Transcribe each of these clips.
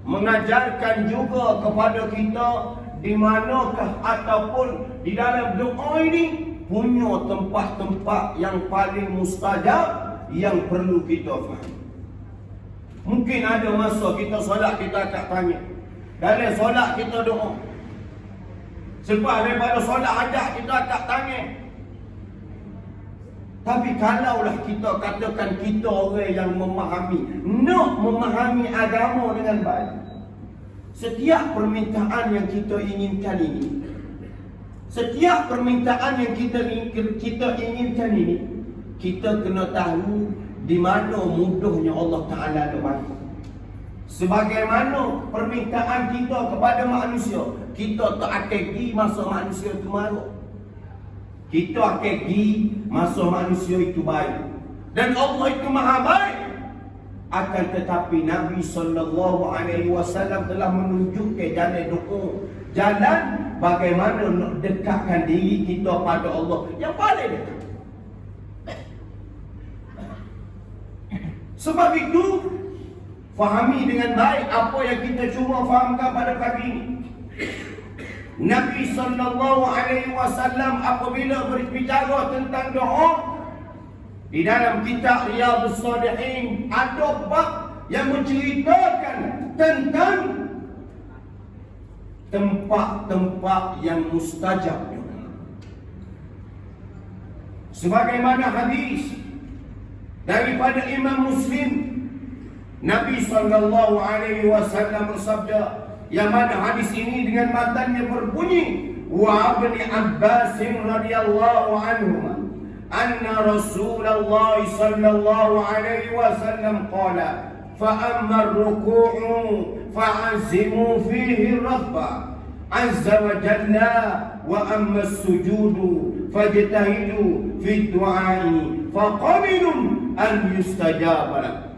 Mengajarkan juga kepada kita di manakah ataupun di dalam doa ini punya tempat-tempat yang paling mustajab yang perlu kita faham. Mungkin ada masa kita solat kita tak tanya. Dalam solat kita doa. Sebab daripada solat hajat kita tak tanya. Tapi kalaulah kita katakan kita orang yang memahami agama dengan baik. Setiap permintaan yang kita inginkan ini, setiap permintaan yang kita inginkan ini, kita kena tahu di mana mudahnya Allah Ta'ala bantu. Sebagaimana permintaan kita kepada manusia, kita tak akan pergi masa manusia itu marah. Kita akan pergi masa manusia itu baik. Dan Allah itu maha baik. Akan tetapi Nabi SAW telah menunjukkan jalan doa, jalan bagaimana nak dekatkan diri kita pada Allah yang paling dekat. Sebab itu fahami dengan baik apa yang kita cuba fahamkan pada pagi ini. Nabi SAW apabila berbicara tentang doa di dalam kitab Riyadhus Shalihin, ada bab yang menceritakan tentang tempat-tempat yang mustajab. Sebagaimana hadis daripada Imam Muslim, Nabi SAW bersabda, yang mana hadis ini dengan matanya berbunyi, wa Ibn Abbas radhiyallahu anhu anna Rasulullah sallallahu alaihi wasallam qala fa amma ar-ruku'u fa'azimu fihi rabba azza wa jalla wa amma as-sujudu fajtahidu fi du'ai fa qabilun an yustajaba lakum.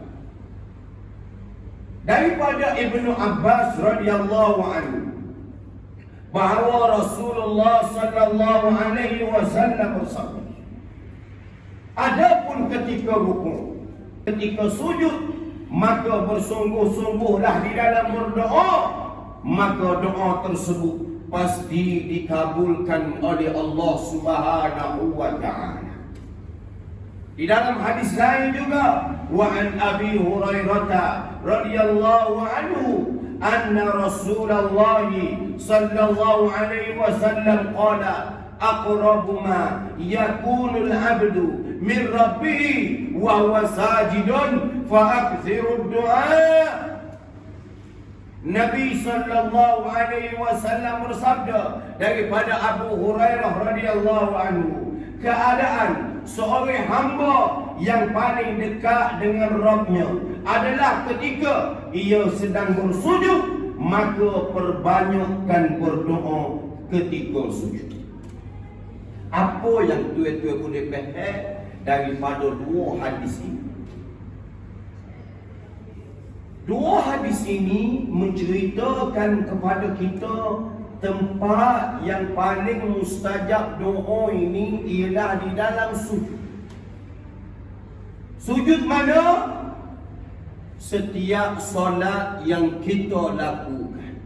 Daripada Ibnu Abbas radhiyallahu anhu bahawa Rasulullah sallallahu alaihi wasallam bersabda, adapun ketika rukuk, ketika sujud, maka bersungguh-sungguhlah di dalam berdoa, maka doa tersebut pasti dikabulkan oleh Allah Subhanahu wa ta'ala. Di dalam hadis lain juga, wa an Abi Hurairah radhiyallahu anhu anna Rasulullah sallallahu alaihi wasallam qala aqrabu ma yakunu al-'abdu min rabbih wa huwa sajidun fa akthiru ad-du'a. Nabi sallallahu alaihi wasallam bersabda daripada Abu Hurairah radhiyallahu anhu, keadaan seorang hamba yang paling dekat dengan Rabbnya adalah ketika ia sedang bersujud, maka perbanyakkan berdoa ketika sujud. Apa yang tuan-tuan boleh faham daripada dua hadis ini? Dua hadis ini menceritakan kepada kita tempat yang paling mustajab doa ini ialah di dalam sujud. Sujud mana? Setiap solat yang kita lakukan.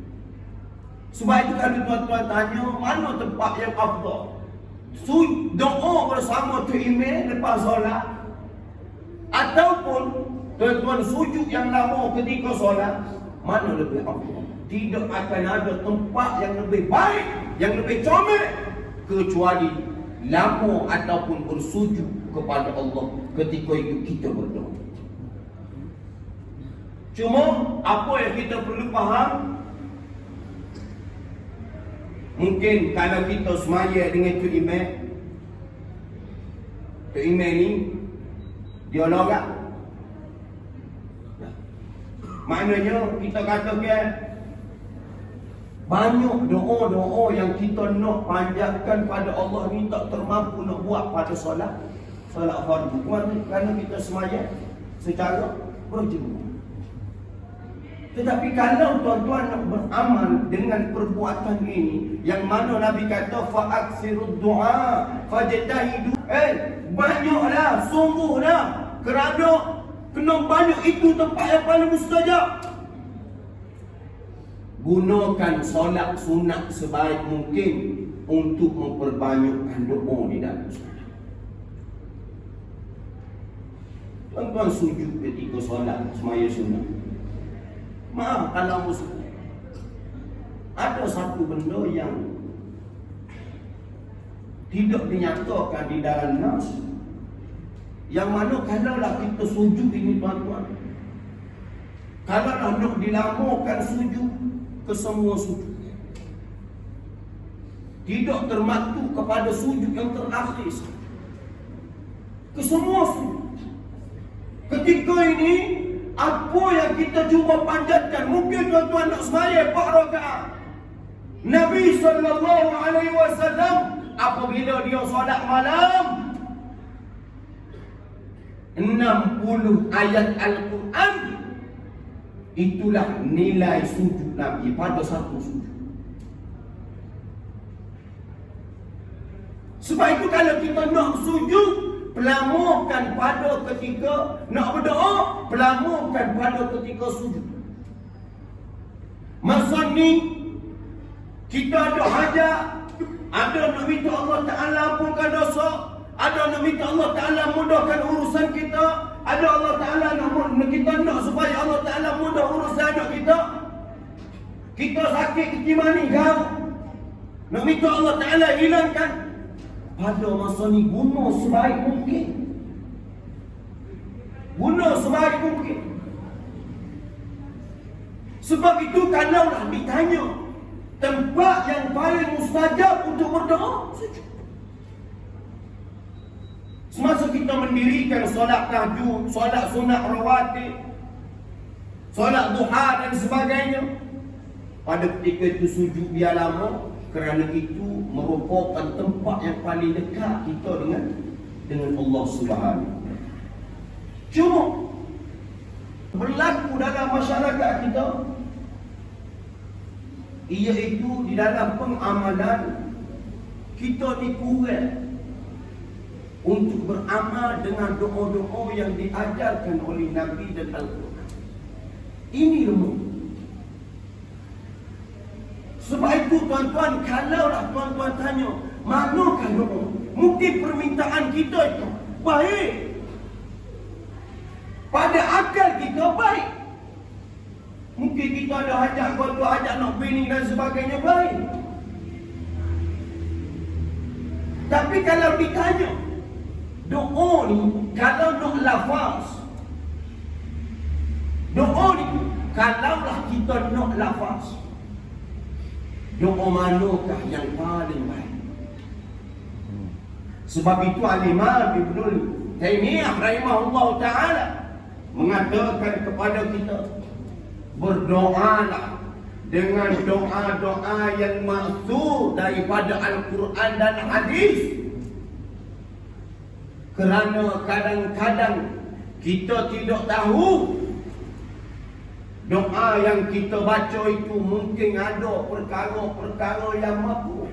Sebab itu kalau tuan-tuan tanya mana tempat yang afdal, doa bersama tu imam lepas solat, ataupun tuan-tuan sujud yang lama ketika solat, mana lebih afdal? Tidak akan ada tempat yang lebih baik, yang lebih comel kecuali lama ataupun bersujud kepada Allah ketika itu kita berdoa. Cuma apa yang kita perlu faham, mungkin kalau kita semaya dengan tu imam ni dia lorak, maknanya kita katakan banyak doa-doa yang kita nak panjatkan pada Allah ni tak termampu nak buat pada solat fardu. Kerana kita semaya secara berjemaah. Tetapi kalau tuan-tuan nak beramal dengan perbuatan ini, yang mana Nabi kata fa'aksirud du'a fajtahidu, banyaklah, sungguhlah, kerana kena banyak, itu tempat yang paling mustajab. Gunakan solat sunat sebaik mungkin untuk memperbanyakkan doa di dalam solat. Tuan-tuan sujud ketika solat semaya sunat. Maaf kalau muslim, ada satu benda yang tidak dinyatakan di dalam nas, yang mana kalaulah kita sujud ini tuan-tuan, kalaulah nak dilamakan sujud, ke semua sujud, tidak termaktub kepada sujud yang terakhir, ke semua sujud. Ketika ini apa yang kita cuba panjatkan, mungkin tuan-tuan nak sembahyang 4 rakaat. Nabi SAW apabila dia solat malam, 60 ayat Al-Quran, itulah nilai sujud Nabi pada satu sujud. Sebab itu kalau kita nak sujud, pelamukan pada ketika nak berdoa, pelamukan pada ketika sujud. Masa ni kita ada hajat, ada nak minta Allah Ta'ala ampunkan dosa, ada nak minta Allah Ta'ala mudahkan urusan kita, ada Allah Ta'ala nak kita nak supaya Allah Ta'ala mudah urusan anak kita. Kita sakit kecil mani kau, nak minta Allah Ta'ala hilangkan. Pada masa ni guna sebaik mungkin, guna sebaik mungkin. Sebab itu kalaulah ditanya tempat yang paling mustajab untuk berdoa, sujud. Semasa kita mendirikan solat tahajud, solat sunat rawatib, solat duha dan sebagainya, pada ketika itu sujud biar lama, kerana itu merupakan tempat yang paling dekat kita dengan Allah Subhanahu. Cuma berlaku dalam masyarakat kita, iaitu di dalam pengamalan kita ni kurang untuk beramal dengan doa-doa yang diajarkan oleh Nabi dan Al-Quran. Ini lemah. Sebab itu tuan-tuan, kalaulah tuan-tuan tanya manakah doa, mungkin permintaan kita itu baik, pada akal kita baik, mungkin kita ada hajat, kota hajat nak bini dan sebagainya, baik. Tapi kalau ditanya doa ni, kalau nak lafaz, doa ni kalaulah kita nak lafaz, doa manakah yang paling baik? Sebab itu Al-Imam Ibnul Taimiyah rahimahullah ta'ala mengatakan kepada kita, berdoalah dengan doa-doa yang maksud daripada Al-Quran dan hadis. Kerana kadang-kadang kita tidak tahu doa yang kita baca itu mungkin ada perkara-perkara yang makruh.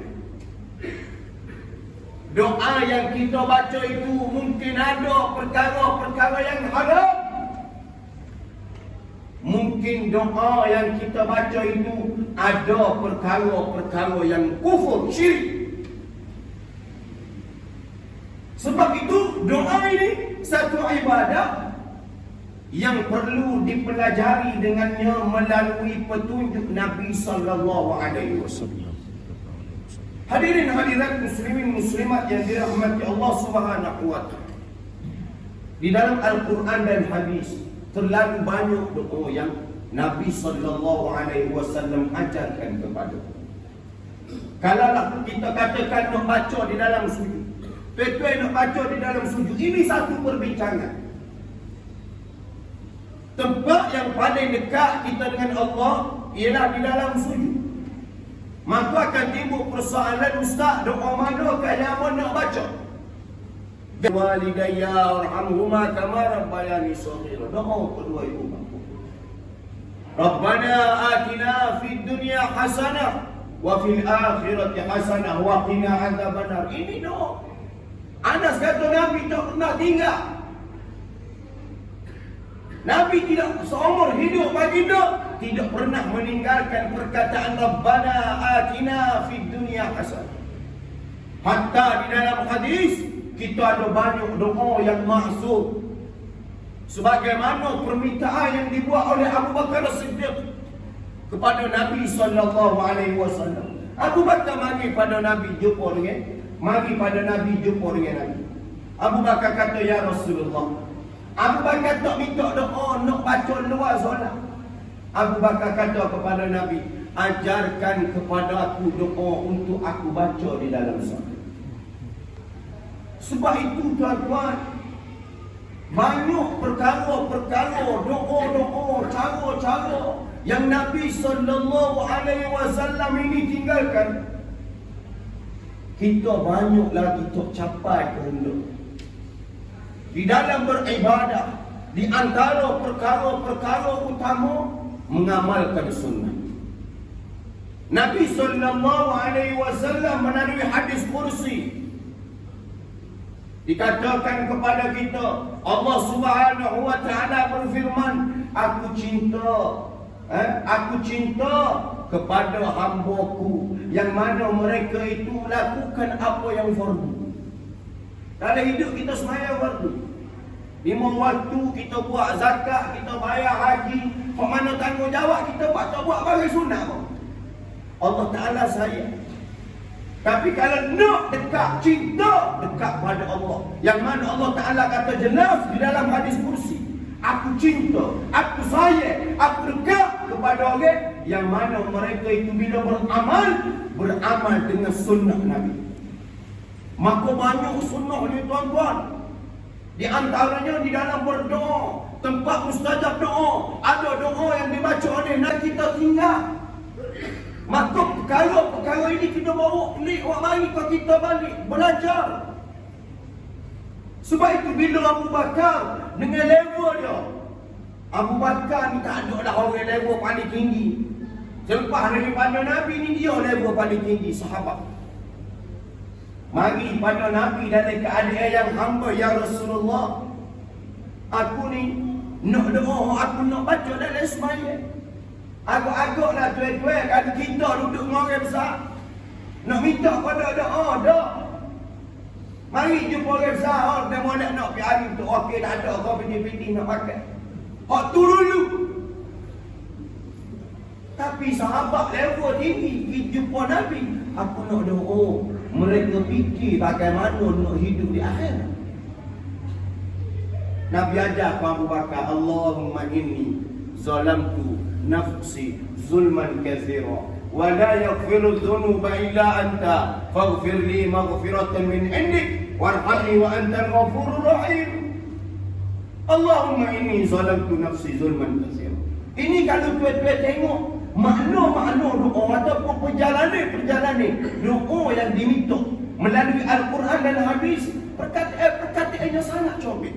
Doa yang kita baca itu mungkin ada perkara-perkara yang haram. Mungkin doa yang kita baca itu ada perkara-perkara yang kufur, syirik. Sebab itu doa ini satu ibadah yang perlu dipelajari dengannya melalui petunjuk Nabi sallallahu alaihi wasallam. Hadirin hadirat muslimin muslimat yang dirahmati Allah Subhanahu wa taala. Di dalam Al-Quran dan hadis terlalu banyak doa yang Nabi sallallahu alaihi wasallam ajarkan kepada kita. Kalau kita katakan nak baca di dalam sujud, betul nak baca di dalam sujud, ini satu perbincangan. Tempat yang paling dekat kita dengan Allah ialah di dalam sujud. Maka akan timbul persoalan, ustaz, doa manakah yang nak baca? Walidayya warhamhuma kama rabbayani shaghira. Doa kedua ibu bapa. Rabbana atina fid dunya hasanah wa fil akhirati hasanah wa qina adzabannar. Ini doa. Anas kata Nabi tak pernah tinggal. Nabi tidak seumur hidup baginda tidak pernah meninggalkan perkataan Rabbana atina fid dunya hasanah. Hatta di dalam hadis kita ada banyak doa yang maksud. Sebagaimana permintaan yang dibuat oleh Abu Bakar As-Siddiq kepada Nabi sallallahu alaihi wasallam. Abu Bakar mari pada Nabi jumpa dengan Nabi. Abu Bakar kata, ya Rasulullah. Abu Bakar tak minta doa nak baca luar solat. Abu Bakar kata kepada Nabi, ajarkan kepada aku doa untuk aku baca di dalam solat. Sebab itu tuan-tuan, banyak perkara-perkara, doa-doa, cara-cara yang Nabi sallallahu alaihi wasallam ini tinggalkan. Kita banyak lagi tak capai kehendak. Di dalam beribadah, di antara perkara-perkara utama mengamalkan sunnah. Nabi sallallahu alaihi wasallam melalui hadis kursi dikatakan kepada kita, Allah Subhanahu wa taala berfirman, aku cinta kepada hamba-Ku yang mana mereka itu lakukan apa yang fardu. Dalam hidup kita semaya fardu. 5 waktu kita buat zakat, kita bayar haji, mana tanggungjawab kita buat tak buat bagi sunnah pun. Allah Taala sayang. Tapi kalau nak dekat, cinta dekat pada Allah, yang mana Allah Taala kata jelas di dalam hadis kursi, aku cinta, aku sayang, aku dekat kepada orang yang mana mereka itu bila beramal dengan sunnah Nabi. Maka banyak sunnah ni tuan-tuan. Di antaranya di dalam berdoa, tempat mustajab doa, ada doa yang dibaca oleh Nabi kita tinggal. Maka perkara ini kita bawa ni awak mari kita balik belajar. Sebab itu bila Abu Bakar dengan level dia, Abu Bakar ni tak ada lah orang level paling tinggi. Selepas daripada Nabi ni dia level paling tinggi sahabat. Mari pada Nabi dalam keadaan yang hamba, ya Rasulullah, aku ni nak doa, aku nak baca dalam sembahyang. Agak-agaklah tuan-tuan, kalau kita duduk dengan orang besar nak minta pada doa, dah. Mari jumpa orang besar, dia mau nak pergi hari tu, okey tak ada kau piti-piti nak pakai. Hak tu dulu. Tapi sahabat level tinggi pergi jumpa Nabi, aku nak doa. Mereka fikir bagaimana nak hidup di akhirat. Nabi ajar kepada Abu Bakar, Allahumma inni zalamtu nafsi zulman katsira wa la yaghfiru dhunuba illa anta faghfir li maghfiratan min indik warhamni wa antal ghafurur rahim. Allahumma inni zalamtu nafsi zulman katsira. Ini kalau tuan-tuan tengok makna-makna doa ataupun perjalanan doa yang diminta melalui Al-Quran dan hadis, perkataannya sangat comel.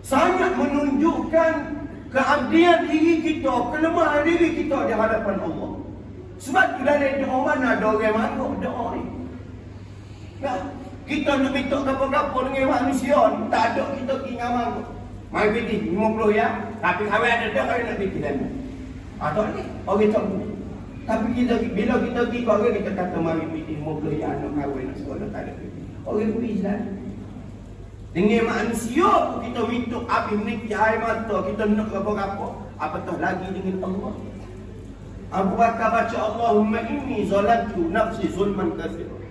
Sangat menunjukkan keabdian diri kita, kelemahan diri kita di hadapan Allah. Sebab tu dalam doa mana ada orang mangkuk doa ni. Nah, kita nak minta apa-apa dengan manusia ni, tak ada kita tinggal mangkuk. Mari pergi 50 ya, tapi kalau ada doa nak pergi dalam. Tak ni, orang tak boleh. Tapi kita, bila kita pergi ke orang, kita kata mari pergi 50 ya, anak kahwin, nak sekolah, tak ada pergi. Orang pergi Islam. Dengan manusia pun kita minta habis meniti air mata, kita nak apa-apa. Apatah lagi dengan Allah. Abu Bakar baca, Allahumma inni zalamtu nafsi zulman katsira.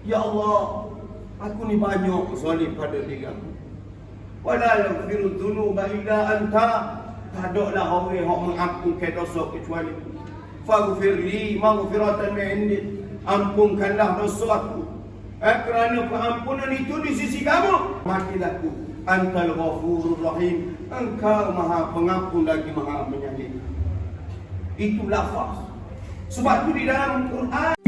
Ya Allah, aku ni banyak zalim pada diri aku. Wala yaghfiru dhunuba illa anta. Tak ada lah orang yang mengampunkan dosa kecuali faghfir li maghfiratan min indik. Ampunkanlah dosa aku. Kerana pengampunan itu di sisi kamu. Matilah aku. Antal ghafurur rahim. Engkau maha pengampun lagi maha penyayang. Itu lafaz. Sebab itu di dalam Quran